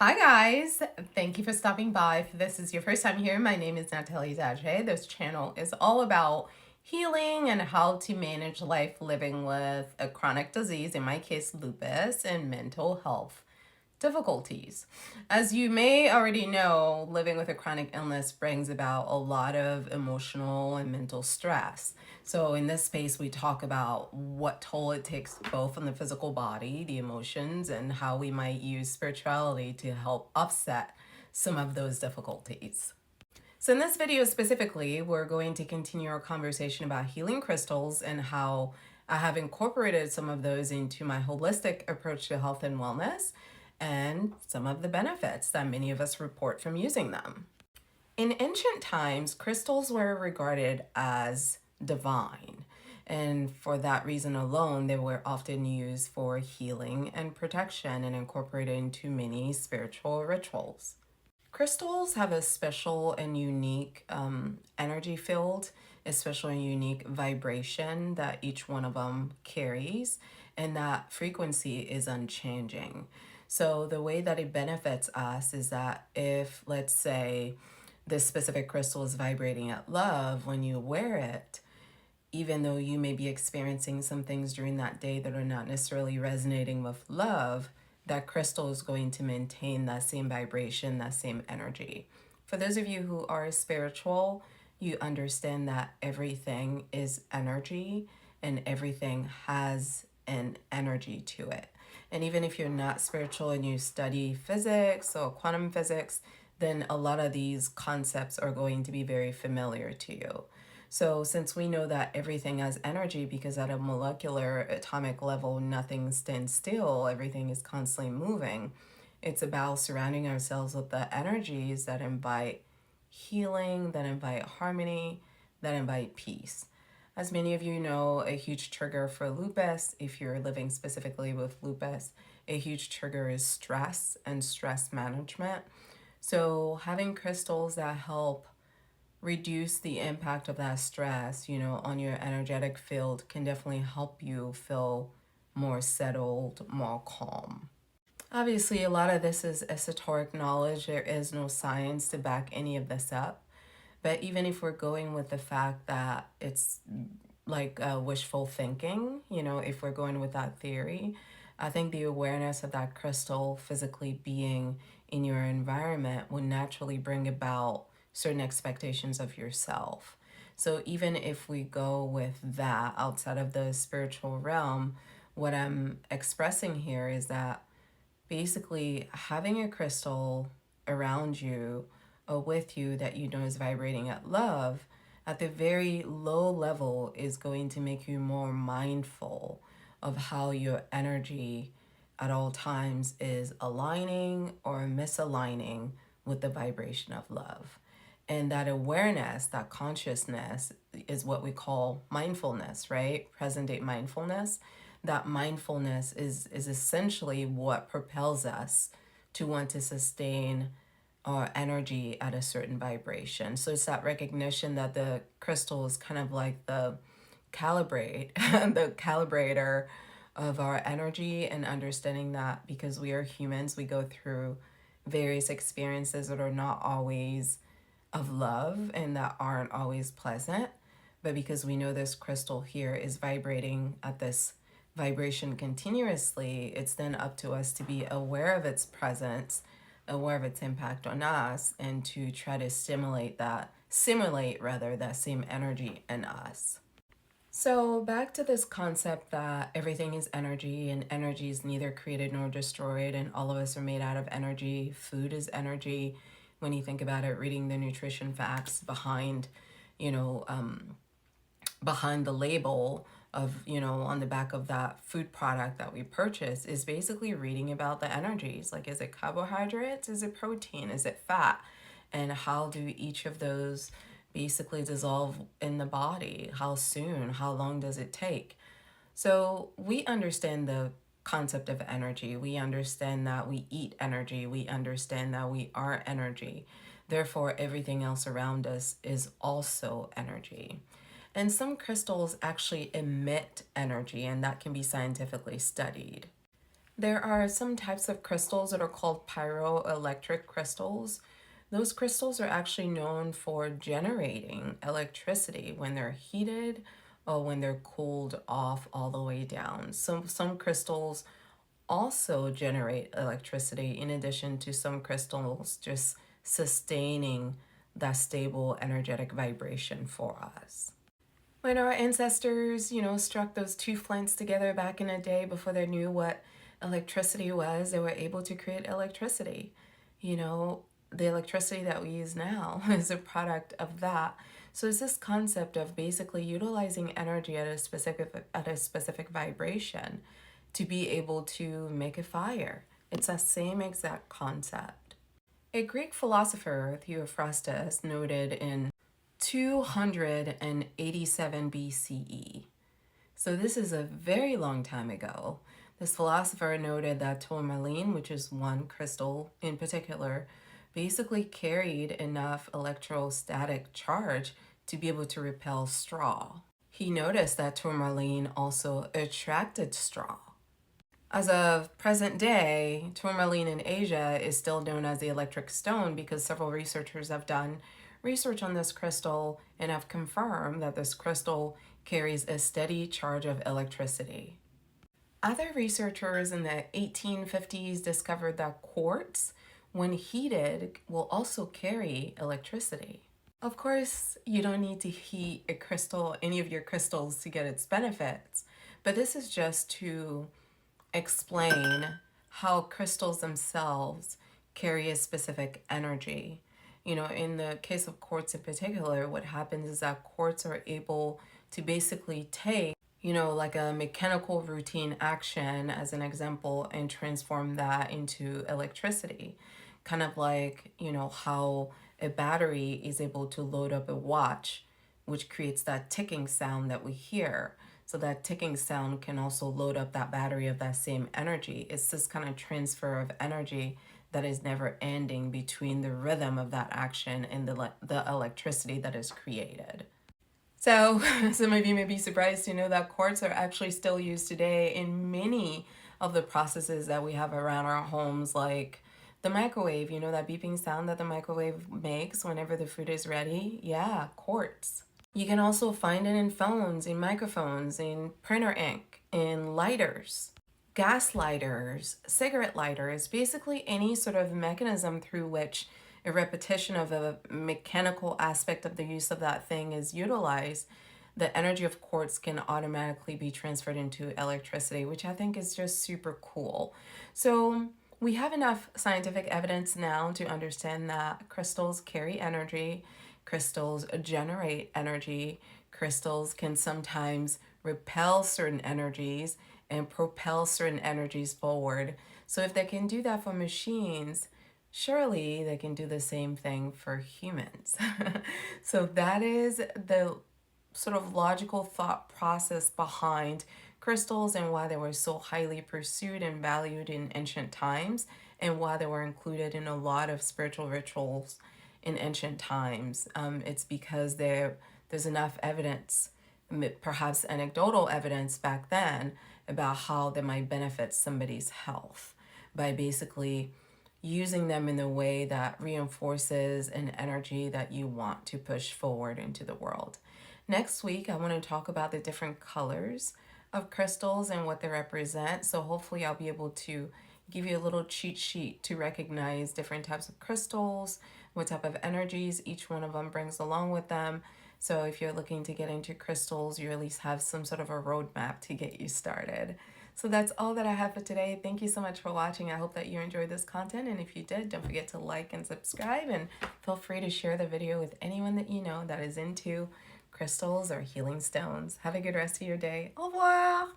Hi guys, thank you for stopping by. If this is your first time here, my name is Nathalie Dadjé. This channel is all about healing and how to manage life living with a chronic disease, in my case lupus, and mental health difficulties. As you may already know, living with a chronic illness brings about a lot of emotional and mental stress. So in this space, we talk about what toll it takes both on the physical body, the emotions, and how we might use spirituality to help offset some of those difficulties. So in this video specifically, we're going to continue our conversation about healing crystals and how I have incorporated some of those into my holistic approach to health and wellness and some of the benefits that many of us report from using them. In ancient times, crystals were regarded as divine, and for that reason alone, they were often used for healing and protection and incorporated into many spiritual rituals. Crystals have a special and unique energy field, a special and unique vibration that each one of them carries, and that frequency is unchanging. So the way that it benefits us is that if, let's say, this specific crystal is vibrating at love, when you wear it, even though you may be experiencing some things during that day that are not necessarily resonating with love, that crystal is going to maintain that same vibration, that same energy. For those of you who are spiritual, you understand that everything is energy and everything has an energy to it. And even if you're not spiritual and you study physics or quantum physics, then a lot of these concepts are going to be very familiar to you. So since we know that everything has energy, because at a molecular atomic level, nothing stands still, everything is constantly moving, it's about surrounding ourselves with the energies that invite healing, that invite harmony, that invite peace. As many of you know, a huge trigger for lupus, if you're living specifically with lupus, a huge trigger is stress and stress management. So having crystals that help reduce the impact of that stress, on your energetic field can definitely help you feel more settled, more calm. Obviously, a lot of this is esoteric knowledge. There is no science to back any of this up. But even if we're going with the fact that it's like wishful thinking, if we're going with that theory, I think the awareness of that crystal physically being in your environment would naturally bring about certain expectations of yourself. So even if we go with that outside of the spiritual realm, what I'm expressing here is that basically having a crystal around you or with you that you know is vibrating at love at the very low level is going to make you more mindful of how your energy at all times is aligning or misaligning with the vibration of love. And that awareness, that consciousness is what we call mindfulness, right? Present day mindfulness. That mindfulness is essentially what propels us to want to sustain our energy at a certain vibration. So it's that recognition that the crystal is kind of like the calibrator of our energy, and understanding that because we are humans, we go through various experiences that are not always of love and that aren't always pleasant. But because we know this crystal here is vibrating at this vibration continuously, it's then up to us to be aware of its presence, aware of its impact on us, and to try to simulate that same energy in us. So back to this concept that everything is energy and energy is neither created nor destroyed, and all of us are made out of energy. Food is energy. When you think about it, reading the nutrition facts behind, behind the label of, on the back of that food product that we purchase is basically reading about the energies. Like, is it carbohydrates? Is it protein? Is it fat? And how do each of those basically dissolve in the body? How soon? How long does it take? So we understand the concept of energy. We understand that we eat energy. We understand that we are energy. Therefore, everything else around us is also energy. And some crystals actually emit energy, and that can be scientifically studied. There are some types of crystals that are called pyroelectric crystals. Those crystals are actually known for generating electricity when they're heated or when they're cooled off all the way down. Some crystals also generate electricity in addition to some crystals just sustaining that stable energetic vibration for us. When our ancestors, struck those two flints together back in the day before they knew what electricity was, they were able to create electricity. The electricity that we use now is a product of that. So it's this concept of basically utilizing energy at a specific vibration to be able to make a fire. It's that same exact concept. A Greek philosopher, Theophrastus, noted in 287 BCE. So this is a very long time ago. This philosopher noted that tourmaline, which is one crystal in particular, basically carried enough electrostatic charge to be able to repel straw. He noticed that tourmaline also attracted straw. As of present day, tourmaline in Asia is still known as the electric stone because several researchers have done research on this crystal and have confirmed that this crystal carries a steady charge of electricity. Other researchers in the 1850s discovered that quartz, when heated, will also carry electricity. Of course, you don't need to heat any of your crystals to get its benefits, but this is just to explain how crystals themselves carry a specific energy. In the case of quartz in particular, what happens is that quartz are able to basically take, like a mechanical routine action as an example and transform that into electricity. Kind of like, how a battery is able to load up a watch, which creates that ticking sound that we hear. So that ticking sound can also load up that battery of that same energy. It's this kind of transfer of energy that is never ending between the rhythm of that action and the electricity that is created. So some of you may be surprised to know that quartz are actually still used today in many of the processes that we have around our homes, like the microwave, that beeping sound that the microwave makes whenever the food is ready. Yeah, quartz. You can also find it in phones, in microphones, in printer ink, in lighters, gas lighters, cigarette lighters, basically any sort of mechanism through which a repetition of a mechanical aspect of the use of that thing is utilized. The energy of quartz can automatically be transferred into electricity, which I think is just super cool. So we have enough scientific evidence now to understand that crystals carry energy. Crystals generate energy. Crystals can sometimes repel certain energies and propel certain energies forward. So if they can do that for machines, surely they can do the same thing for humans. So that is the sort of logical thought process behind crystals and why they were so highly pursued and valued in ancient times, and why they were included in a lot of spiritual rituals in ancient times. It's because there's enough evidence, perhaps anecdotal evidence back then, about how they might benefit somebody's health by basically using them in a way that reinforces an energy that you want to push forward into the world. Next week, I want to talk about the different colors of crystals and what they represent. So hopefully I'll be able to give you a little cheat sheet to recognize different types of crystals, what type of energies each one of them brings along with them. So if you're looking to get into crystals, you at least have some sort of a roadmap to get you started. So that's all that I have for today. Thank you so much for watching. I hope that you enjoyed this content. And if you did, don't forget to like and subscribe. And feel free to share the video with anyone that you know that is into crystals or healing stones. Have a good rest of your day. Au revoir.